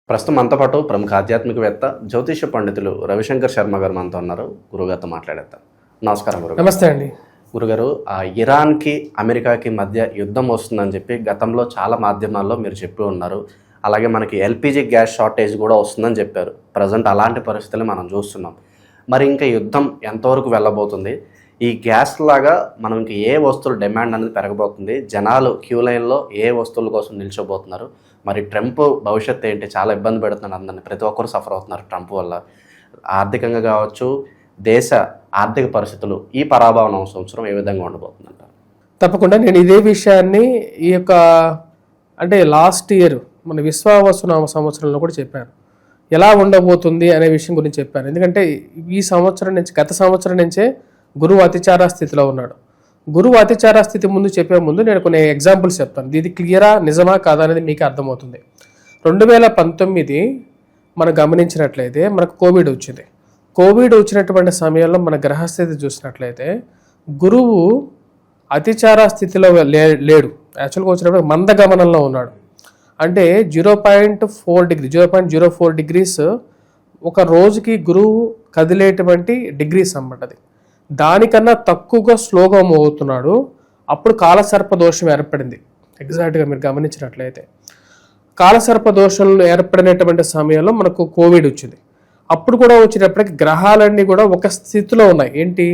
ప్రస్తుతం మనతో పాటు ప్రముఖ ఆధ్యాత్మికవేత్త జ్యోతిష పండితులు రవిశంకర్ శర్మ గారు మనతో ఉన్నారు. గురుగారితో మాట్లాడేద్దాం. నమస్కారం గురుగారు. నమస్తే అండి. గురుగారు, ఇరాన్కి అమెరికాకి మధ్య యుద్ధం వస్తుందని చెప్పి గతంలో చాలా మాధ్యమాల్లో మీరు చెప్పి ఉన్నారు. అలాగే మనకి ఎల్పిజి గ్యాస్ షార్టేజ్ కూడా వస్తుందని చెప్పారు. ప్రజెంట్ అలాంటి పరిస్థితులు మనం చూస్తున్నాం. మరి ఇంకా యుద్ధం ఎంతవరకు వెళ్ళబోతుంది? ఈ గ్యాస్ లాగా మనం ఇంక ఏ వస్తువుల డిమాండ్ అనేది పెరగబోతుంది? జనాలు క్యూ లైన్లో ఏ వస్తువుల కోసం నిల్చోబోతున్నారు? మరి ట్రంప్ భవిష్యత్తు ఏంటి? చాలా ఇబ్బంది పెడుతున్నారు అందరినీ. ప్రతి ఒక్కరు సఫర్ అవుతున్నారు ట్రంప్ వల్ల. ఆర్థికంగా కావచ్చు, దేశ ఆర్థిక పరిస్థితులు ఈ పరాభవన సంవత్సరం ఏ విధంగా ఉండబోతుందంటారు? తప్పకుండా నేను ఇదే విషయాన్ని ఈ యొక్క లాస్ట్ ఇయర్ మన విశ్వావసునామ సంవత్సరంలో కూడా చెప్పాను. ఎలా ఉండబోతుంది అనే విషయం గురించి చెప్పాను. ఎందుకంటే ఈ సంవత్సరం నుంచి, గత సంవత్సరం నుంచే గురువు అతిచార స్థితిలో ఉన్నాడు. గురువు అతిచార స్థితి ముందు చెప్పే ముందు నేను కొన్ని ఎగ్జాంపుల్స్ చెప్తాను. ఇది క్లియరా, నిజమా కాదా అనేది మీకు అర్థమవుతుంది. 2019 మనం గమనించినట్లయితే మనకు కోవిడ్ వచ్చింది. కోవిడ్ వచ్చినటువంటి సమయంలో మన గ్రహస్థితి చూసినట్లయితే గురువు అతిచార స్థితిలో లేడు. యాక్చువల్గా వచ్చినప్పుడు మందగమనంలో ఉన్నాడు. అంటే 0.04 డిగ్రీస్ ఒక రోజుకి గురువు కదిలేటువంటి డిగ్రీస్ అన్నమాట. అది దానికన్నా తక్కువగా స్లోగా మూవ్ అవుతున్నాడు. అప్పుడు కాలసర్ప దోషం ఏర్పడింది. ఎగ్జాక్ట్గా మీరు గమనించినట్లయితే కాలసర్ప దోషంలో ఏర్పడినటువంటి సమయంలో మనకు కోవిడ్ వచ్చింది. అప్పుడు కూడా వచ్చేటప్పటికి గ్రహాలన్నీ కూడా ఒక స్థితిలో ఉన్నాయి. ఏంటి,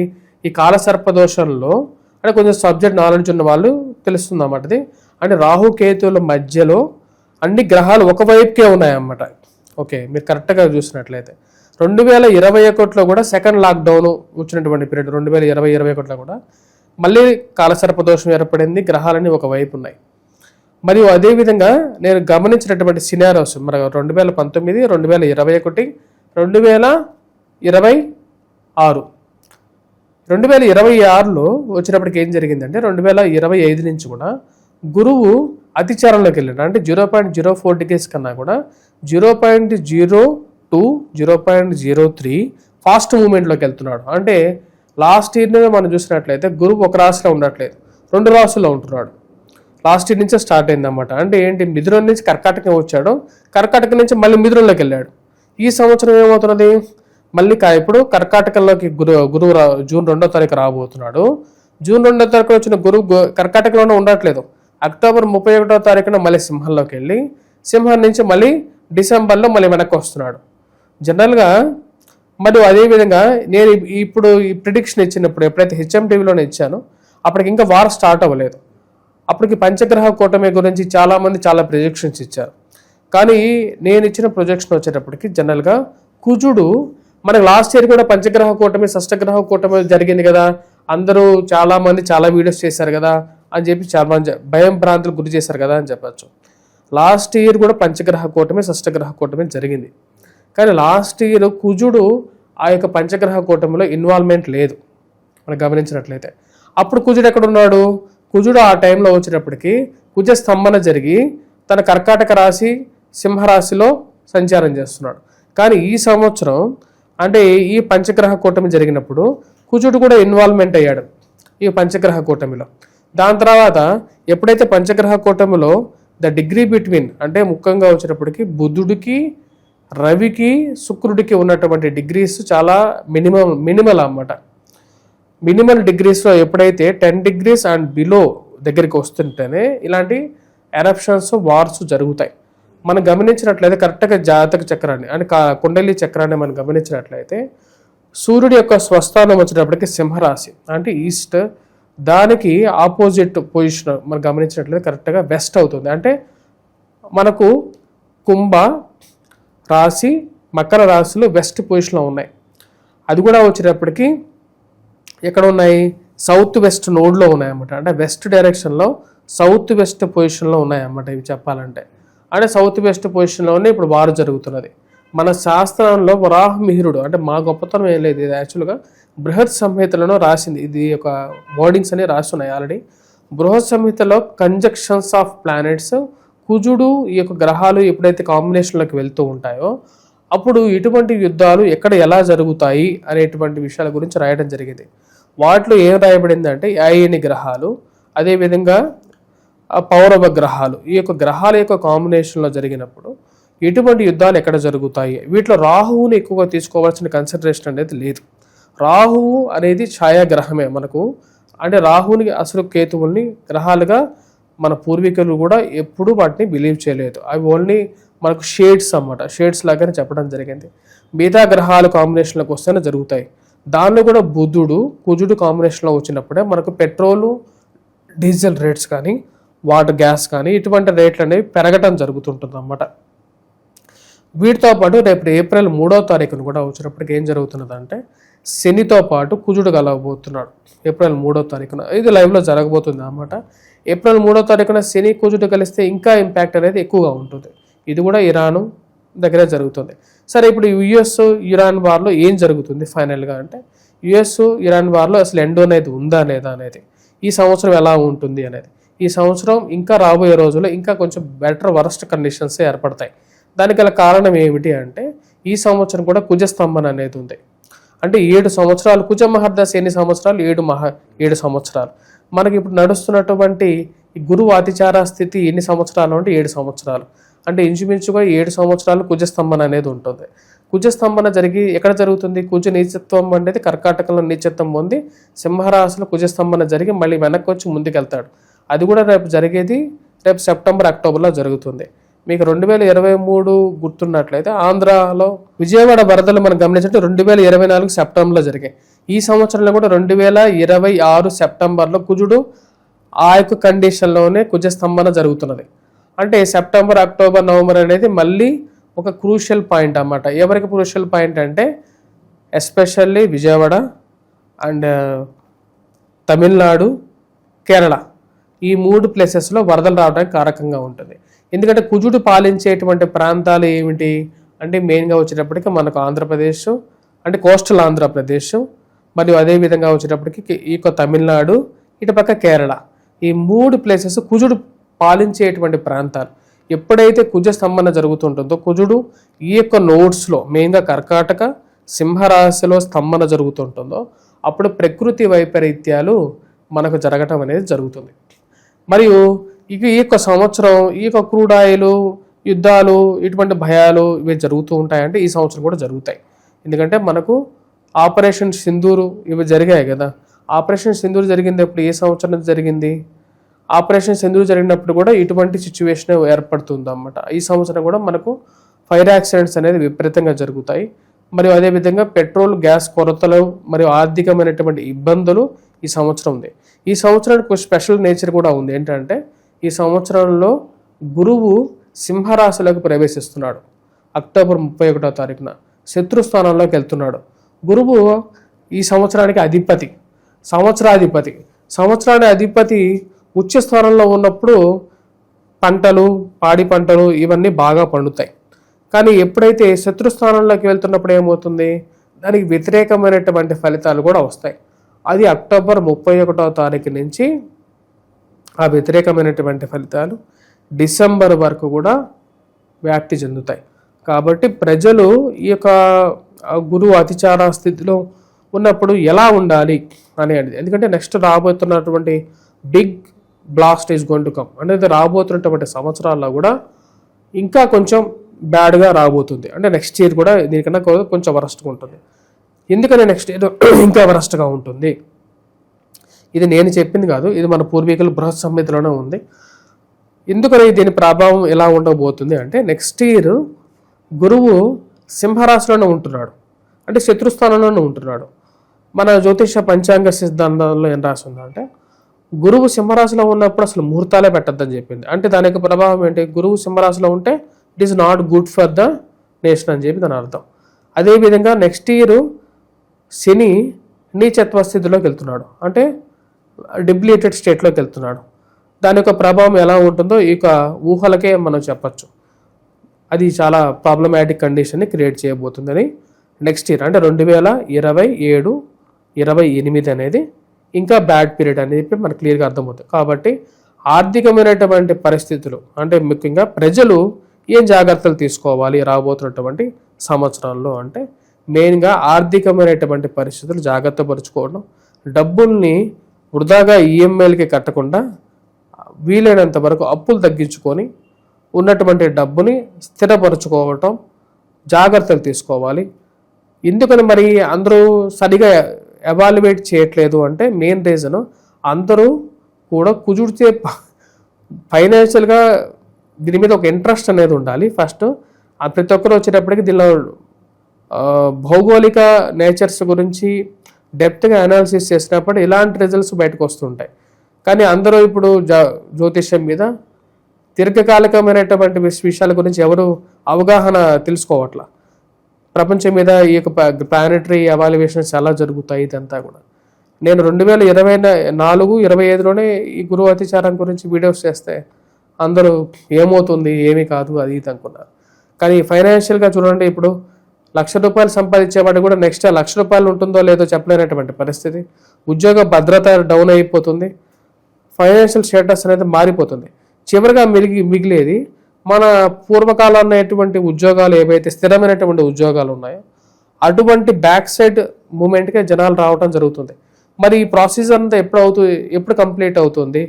ఈ కాలసర్ప దోషంలో అంటే కొంచెం సబ్జెక్ట్ నాలెడ్జ్ ఉన్న వాళ్ళు తెలుస్తుంది అన్నమాట. అది అంటే రాహుకేతువుల మధ్యలో అన్ని గ్రహాలు ఒకవైపుకే ఉన్నాయన్నమాట. ఓకే, మీరు కరెక్ట్గా చూసినట్లయితే 2021లో కూడా సెకండ్ లాక్డౌన్ వచ్చినటువంటి పీరియడ్ 2021లో కూడా మళ్ళీ కాలసర్ప దోషం ఏర్పడింది. గ్రహాలన్నీ ఒకవైపు ఉన్నాయి. మరియు అదేవిధంగా నేను గమనించినటువంటి సినారియోస్ మన 2019, 2021, 2026 2026లో వచ్చినప్పటికి ఏం జరిగిందంటే 2025 నుంచి కూడా గురువు అతిచారంలోకి వెళ్ళాడు. అంటే 0.04 డిగ్రీస్ కన్నా కూడా 0.02, 0.03 ఫాస్ట్ మూమెంట్లోకి వెళ్తున్నాడు. అంటే లాస్ట్ ఇయర్ మనం చూసినట్లయితే గురువు ఒక రాశిలో ఉండట్లేదు, 2 రాశుల్లో ఉంటున్నాడు. లాస్ట్ ఇయర్ నుంచే స్టార్ట్ అయిందన్నమాట. అంటే ఏంటి, మిథునం నుంచి కర్కాటకం వచ్చాడు, కర్కాటకం నుంచి మళ్ళీ మిథునంలోకి వెళ్ళాడు. ఈ సంవత్సరం ఏమవుతున్నది, మళ్ళీ ఇప్పుడు కర్కాటకంలోకి గురువు జూన్ 2వ తారీఖు రాబోతున్నాడు. జూన్ 2వ తారీఖు వచ్చిన గురువు కర్కాటకంలోనే ఉండట్లేదు. అక్టోబర్ 31వ తారీఖున మళ్ళీ సింహంలోకి వెళ్ళి సింహం నుంచి మళ్ళీ డిసెంబర్లో మళ్ళీ వెనక్కి వస్తున్నాడు. జనరల్గా మరియు అదేవిధంగా నేను ఇప్పుడు ఈ ప్రిడిక్షన్ ఇచ్చినప్పుడు ఎప్పుడైతే హెచ్ఎంటీవీలోనే ఇచ్చానో అప్పటికి ఇంకా వార్ స్టార్ట్ అవ్వలేదు. అప్పటికి పంచగ్రహ కూటమి గురించి చాలామంది చాలా ప్రొజెక్షన్స్ ఇచ్చారు. కానీ నేను ఇచ్చిన ప్రొజెక్షన్ వచ్చేటప్పటికి జనరల్గా కుజుడు మనకు లాస్ట్ ఇయర్ కూడా పంచగ్రహ కూటమి, షష్టగ్రహ కూటమి జరిగింది కదా, అందరూ చాలామంది చాలా వీడియోస్ చేశారు కదా అని చెప్పి చాలా మంది భయం భ్రాంతులు గురి చేశారు కదా అని చెప్పచ్చు. లాస్ట్ ఇయర్ కూడా పంచగ్రహ కూటమి, షష్టగ్రహ కూటమి జరిగింది. కానీ లాస్ట్ ఇయర్ కుజుడు ఆ యొక్క పంచగ్రహ కూటమిలో ఇన్వాల్వ్మెంట్ లేదు మనం గమనించినట్లయితే. అప్పుడు కుజుడు ఎక్కడ ఉన్నాడు, కుజుడు ఆ టైంలో వచ్చేటప్పటికి కుజ స్తంభన జరిగి తన కర్కాటక రాశి, సింహరాశిలో సంచారం చేస్తున్నాడు. కానీ ఈ సంవత్సరం అంటే ఈ పంచగ్రహ కూటమి జరిగినప్పుడు కుజుడు కూడా ఇన్వాల్వ్మెంట్ అయ్యాడు ఈ పంచగ్రహ కూటమిలో. దాని తర్వాత ఎప్పుడైతే పంచగ్రహ కూటమిలో ద డిగ్రీ బిట్వీన్ అంటే ముఖ్యంగా వచ్చేటప్పటికి బుధుడికి, రవికి, శుక్రుడికి ఉన్నటువంటి డిగ్రీస్ చాలా మినిమల్ అన్నమాట. మినిమల్ డిగ్రీస్లో ఎప్పుడైతే 10 degrees అండ్ బిలో దగ్గరికి వస్తుంటేనే ఇలాంటి ఎరప్షన్స్, వార్స్ జరుగుతాయి. మనం గమనించినట్లయితే కరెక్ట్గా జాతక చక్రాన్ని అంటే కుండలి చక్రాన్ని మనం గమనించినట్లయితే సూర్యుడి యొక్క స్వస్థానం వచ్చేటప్పటికి సింహరాశి అంటే ఈస్ట్, దానికి ఆపోజిట్ పొజిషన్ మనం గమనించినట్లయితే కరెక్ట్గా వెస్ట్ అవుతుంది. అంటే మనకు కుంభ రాశి, మకర రాశులు వెస్ట్ పొజిషన్లో ఉన్నాయి. అది కూడా వచ్చేటప్పటికి ఎక్కడ ఉన్నాయి, సౌత్ వెస్ట్ నోడ్లో ఉన్నాయన్నమాట. అంటే వెస్ట్ డైరెక్షన్లో సౌత్ వెస్ట్ పొజిషన్లో ఉన్నాయన్నమాట ఇవి చెప్పాలంటే. అంటే సౌత్ వెస్ట్ పొజిషన్లోనే ఇప్పుడు వారు జరుగుతున్నది. మన శాస్త్రంలో వరాహమిహిరుడు అంటే మా గొప్పతనం ఏం లేదు, ఇది యాక్చువల్గా బృహత్ సంహితలను రాసింది. ఇది ఒక వర్డింగ్స్ అనేవి రాస్తున్నాయి ఆల్రెడీ. బృహత్ సంహితలో కంజక్షన్స్ ఆఫ్ ప్లానెట్స్, కుజుడు ఈ యొక్క గ్రహాలు ఎప్పుడైతే కాంబినేషన్లోకి వెళ్తూ ఉంటాయో అప్పుడు ఇటువంటి యుద్ధాలు ఎక్కడ ఎలా జరుగుతాయి అనేటువంటి విషయాల గురించి రాయడం జరిగింది. వాటిలో ఏం రాయబడింది అంటే అయని గ్రహాలు, అదేవిధంగా పౌరవ గ్రహాలు, ఈ యొక్క గ్రహాల యొక్క కాంబినేషన్లో జరిగినప్పుడు ఎటువంటి యుద్ధాలు ఎక్కడ జరుగుతాయి, వీటిలో రాహువుని ఎక్కువగా తీసుకోవాల్సిన కన్సిడరేషన్ అనేది లేదు. రాహువు అనేది ఛాయాగ్రహమే మనకు, అంటే రాహువుని అసలు కేతువుల్ని గ్రహాలుగా మన పూర్వీకులు కూడా ఎప్పుడూ వాటిని బిలీవ్ చేయలేదు. అవి ఓన్లీ మనకు షేడ్స్ అన్నమాట, షేడ్స్ లాగానే చెప్పడం జరిగింది. మిగతా గ్రహాలు కాంబినేషన్లోకి వస్తేనే జరుగుతాయి. దానిలో కూడా బుధుడు కుజుడు కాంబినేషన్లో వచ్చినప్పుడే మనకు పెట్రోలు డీజిల్ రేట్స్ కానీ వాటర్ గ్యాస్ కానీ ఇటువంటి రేట్లు అనేవి పెరగటం జరుగుతుంటుంది అన్నమాట. వీటితో పాటు రేపు ఏప్రిల్ 3వ తారీఖున కూడా వచ్చినప్పటికి ఏం జరుగుతున్నదంటే శనితో పాటు కుజుడు కలగబోతున్నాడు ఏప్రిల్ 3వ తారీఖున. ఇది లైవ్లో జరగబోతుంది అన్నమాట. ఏప్రిల్ 3వ తారీఖున శని కుజుడు కలిస్తే ఇంకా ఇంపాక్ట్ అనేది ఎక్కువగా ఉంటుంది. ఇది కూడా ఇరాను దగ్గర జరుగుతుంది. సరే, ఇప్పుడు యుఎస్ ఇరాన్ వార్లో ఏం జరుగుతుంది ఫైనల్గా అంటే, యుఎస్ ఇరాన్ వార్లో అసలు ఎండ్ అనేది ఉందా లేదా అనేది, ఈ సంవత్సరం ఎలా ఉంటుంది అనేది, ఈ సంవత్సరం ఇంకా రాబోయే రోజుల్లో ఇంకా కొంచెం బెటర్ వరస్ట్ కండిషన్స్ ఏర్పడతాయి. దానికి గల కారణం ఏమిటి అంటే, ఈ సంవత్సరం కూడా కుజస్తంభన అనేది ఉంది. అంటే 7 సంవత్సరాలు, కుజ మహర్దశ ఎన్ని సంవత్సరాలు, 7 సంవత్సరాలు. మనకి ఇప్పుడు నడుస్తున్నటువంటి ఈ గురువు అతిచార స్థితి ఎన్ని సంవత్సరాలు అంటే 7 సంవత్సరాలు. అంటే ఇంచుమించుగా 7 సంవత్సరాలు కుజస్తంభన అనేది ఉంటుంది. కుజస్తంభన ఎక్కడ జరుగుతుంది, కుజ నీచత్వం అనేది కర్కాటకంలో నీచత్వం పొంది సింహరాశిలో కుజస్తంభన జరిగి మళ్ళీ వెనక్కి వచ్చి ముందుకెళ్తాడు. అది కూడా రేపు సెప్టెంబర్ అక్టోబర్లో జరుగుతుంది. మీకు 2023 గుర్తున్నట్లయితే ఆంధ్రాలో విజయవాడ వరదలు మనం గమనించంటే 2024 సెప్టెంబర్లో జరిగాయి. ఈ సంవత్సరంలో కూడా 2026 సెప్టెంబర్లో కుజుడు ఆ యొక్క కండిషన్లోనే కుజస్తంభన జరుగుతున్నది. అంటే సెప్టెంబర్ అక్టోబర్ నవంబర్ అనేది మళ్ళీ ఒక క్రూషియల్ పాయింట్ అన్నమాట. ఎవరికి క్రూషియల్ పాయింట్ అంటే ఎస్పెషల్లీ విజయవాడ అండ్ తమిళనాడు, కేరళ, ఈ 3 ప్లేసెస్లో వరదలు రావడానికి కారకంగా ఉంటుంది. ఎందుకంటే కుజుడు పాలించేటువంటి ప్రాంతాలు ఏమిటి అంటే మెయిన్గా వచ్చేటప్పటికి మనకు ఆంధ్రప్రదేశ్ అంటే కోస్టల్ ఆంధ్రప్రదేశ్, మరియు అదేవిధంగా వచ్చేటప్పటికి ఈ తమిళనాడు, ఇటుపక్క కేరళ, ఈ 3 ప్లేసెస్ కుజుడు పాలించేటువంటి ప్రాంతాలు. ఎప్పుడైతే కుజ స్తంభన జరుగుతుంటుందో కుజుడు ఈ యొక్క నోడ్స్లో మెయిన్గా కర్కాటక సింహరాశిలో స్తంభన జరుగుతుంటుందో అప్పుడు ప్రకృతి వైపరీత్యాలు మనకు జరగటం అనేది జరుగుతుంది. మరియు ఈ యొక్క సంవత్సరం ఈ యొక్క క్రూడ్ ఆయిల్ యుద్ధాలు ఇటువంటి భయాలు ఇవి జరుగుతూ ఉంటాయంటే ఈ సంవత్సరం కూడా జరుగుతాయి. ఎందుకంటే మనకు ఆపరేషన్ సింధూరు ఇవి జరిగాయి కదా. ఆపరేషన్ సింధూరు జరిగింది ఎప్పుడు, ఏ సంవత్సరం జరిగింది? ఆపరేషన్ సింధూరు జరిగినప్పుడు కూడా ఇటువంటి సిచ్యువేషన్ ఏర్పడుతుంది అన్నమాట. ఈ సంవత్సరం కూడా మనకు ఫైర్ యాక్సిడెంట్స్ అనేది విపరీతంగా జరుగుతాయి. మరియు అదేవిధంగా పెట్రోల్ గ్యాస్ కొరతలు మరియు ఆర్థికమైనటువంటి ఇబ్బందులు ఈ సంవత్సరం ఉంది. ఈ సంవత్సరానికి స్పెషల్ నేచర్ కూడా ఉంది. ఏంటంటే ఈ సంవత్సరంలో గురువు సింహరాశిలోకి ప్రవేశిస్తున్నాడు. అక్టోబర్ 31వ తారీఖున శత్రుస్థానంలోకి వెళ్తున్నాడు. గురువు ఈ సంవత్సరానికి అధిపతి, సంవత్సరానికి అధిపతి ఉచ్చ స్థానంలో ఉన్నప్పుడు పాడి పంటలు ఇవన్నీ బాగా పండుతాయి. కానీ ఎప్పుడైతే శత్రుస్థానంలోకి వెళ్తున్నప్పుడు ఏమవుతుంది, దానికి వ్యతిరేకమైనటువంటి ఫలితాలు కూడా వస్తాయి. అది అక్టోబర్ 31వ తారీఖు నుంచి ఆ వ్యతిరేకమైనటువంటి ఫలితాలు డిసెంబర్ వరకు కూడా వ్యాప్తి చెందుతాయి. కాబట్టి ప్రజలు ఈ యొక్క గురువు అతిచార స్థితిలో ఉన్నప్పుడు ఎలా ఉండాలి అనేది, ఎందుకంటే నెక్స్ట్ రాబోతున్నటువంటి big blast is going to come అనేది రాబోతున్నటువంటి సంవత్సరాల్లో కూడా ఇంకా కొంచెం బ్యాడ్గా రాబోతుంది. అంటే నెక్స్ట్ ఇయర్ కూడా దీనికన్నా కొంచెం వరస్ట్గా ఉంటుంది. ఎందుకని నెక్స్ట్ ఇయర్ ఇంకా వరస్ట్గా ఉంటుంది, ఇది నేను చెప్పింది కాదు, ఇది మన పూర్వీకుల బృహత్ సంహితలోనే ఉంది. ఎందుకని దీని ప్రభావం ఎలా ఉండబోతుంది అంటే, నెక్స్ట్ ఇయర్ గురువు సింహరాశిలోనే ఉంటున్నాడు, అంటే శత్రుస్థానంలోనే ఉంటున్నాడు. మన జ్యోతిష పంచాంగ సిద్ధాంతంలో ఏం రాసి ఉందంటే, గురువు సింహరాశిలో ఉన్నప్పుడు అసలు ముహూర్తాలే పెట్టద్దని చెప్పింది. అంటే దాని యొక్క ప్రభావం ఏంటి, గురువు సింహరాశిలో ఉంటే it is not good for the nation అని చెప్పి దాని అర్థం. అదేవిధంగా నెక్స్ట్ ఇయర్ శని నీచత్వ స్థితిలోకి వెళ్తున్నాడు, అంటే డిప్లీటెడ్ స్టేట్లోకి వెళ్తున్నాడు. దాని యొక్క ప్రభావం ఎలా ఉంటుందో ఇక ఊహలకే మనం చెప్పచ్చు. అది చాలా ప్రాబ్లమాటిక్ కండిషన్ని క్రియేట్ చేయబోతుందని నెక్స్ట్ ఇయర్ అంటే 2027, 28 అనేది ఇంకా బ్యాడ్ పీరియడ్ అని చెప్పి మనకు క్లియర్గా అర్థమవుతుంది. కాబట్టి ఆర్థికమైనటువంటి పరిస్థితులు అంటే ముఖ్యంగా ప్రజలు ఏం జాగ్రత్తలు తీసుకోవాలి రాబోతున్నటువంటి సంవత్సరాల్లో అంటే, మెయిన్గా ఆర్థికమైనటువంటి పరిస్థితులు జాగ్రత్త పరుచుకోవడం, డబ్బుల్ని వృధాగా ఈఎంఐలకి కట్టకుండా వీలైనంత వరకు అప్పులు తగ్గించుకొని ఉన్నటువంటి డబ్బుని స్థిరపరచుకోవటం, జాగ్రత్తలు తీసుకోవాలి. ఎందుకని మరి అందరూ సరిగా ఎవాల్యుయేట్ చేయట్లేదు అంటే మెయిన్ రీజన్ అందరూ కూడా కుజుడితే ఫైనాన్షియల్గా దీని మీద ఒక ఇంట్రెస్ట్ అనేది ఉండాలి ఫస్ట్. ప్రతి ఒక్కరు వచ్చేటప్పటికి దీనిలో భౌగోళిక నేచర్స్ గురించి డెప్త్గా అనాలిసిస్ చేసినప్పుడు ఇలాంటి రిజల్ట్స్ బయటకు వస్తుంటాయి. కానీ అందరూ ఇప్పుడు జ్యోతిష్యం మీద దీర్ఘకాలికమైనటువంటి విషయాల గురించి ఎవరు అవగాహన తెలుసుకోవట్లా. ప్రపంచం మీద ఈ యొక్క ప్లానెటరీ ఎవాల్యుయేషన్స్ చాలా జరుగుతాయి. ఇదంతా కూడా నేను 2024-25లోనే ఈ గురువు అతిచారం గురించి వీడియోస్ చేస్తే అందరూ ఏమవుతుంది ఏమీ కాదు అది ఇది అనుకున్నారు. కానీ ఫైనాన్షియల్గా చూడండి, ఇప్పుడు ₹1,00,000 సంపాదించేవాడు కూడా నెక్స్ట్ ₹1,00,000 ఉంటుందో లేదో చెప్పలేనటువంటి పరిస్థితి. ఉద్యోగ భద్రత డౌన్ అయిపోతుంది, ఫైనాన్షియల్ స్టేటస్ అనేది మారిపోతుంది. చివరిగా మిగిలేది మన పూర్వకాలం ఉన్నటువంటి ఉద్యోగాలు ఏవైతే స్థిరమైనటువంటి ఉద్యోగాలు ఉన్నాయో అటువంటి బ్యాక్ సైడ్ మూమెంట్కే జనాలు రావడం జరుగుతుంది. మరి ఈ ప్రాసెస్ అంతా ఎప్పుడు కంప్లీట్ అవుతుంది,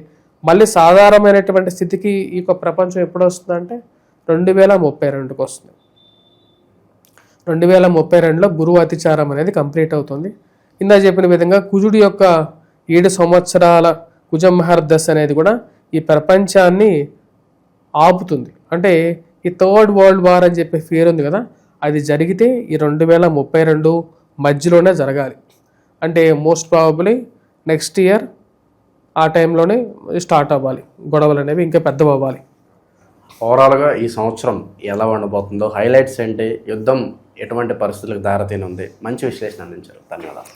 మళ్ళీ సాధారణమైనటువంటి స్థితికి ఈ ప్రపంచం ఎప్పుడు వస్తుందంటే 2032కి వస్తుంది. 2032లో గురువు అతిచారం అనేది కంప్లీట్ అవుతుంది. ఇందా చెప్పిన విధంగా కుజుడి యొక్క 7 సంవత్సరాల కుజమహర్దశ అనేది కూడా ఈ ప్రపంచాన్ని ఆపుతుంది. అంటే ఈ థర్డ్ వరల్డ్ వార్ అని చెప్పే ఫియర్ ఉంది కదా, అది జరిగితే ఈ 2032 మధ్యలోనే జరగాలి. అంటే మోస్ట్ ప్రాబబ్లీ నెక్స్ట్ ఇయర్ ఆ టైంలోనే స్టార్ట్ అవ్వాలి గొడవలు అనేవి, ఇంకా పెద్దవి అవ్వాలి. ఓవరాల్గా ఈ సంవత్సరం ఎలా ఉండబోతుందో హైలైట్స్ ఏంటి, యుద్ధం ఎటువంటి పరిస్థితులకు దారితీనుంది, మంచి విశ్లేషణ అందించారు. ధన్యవాదాలు.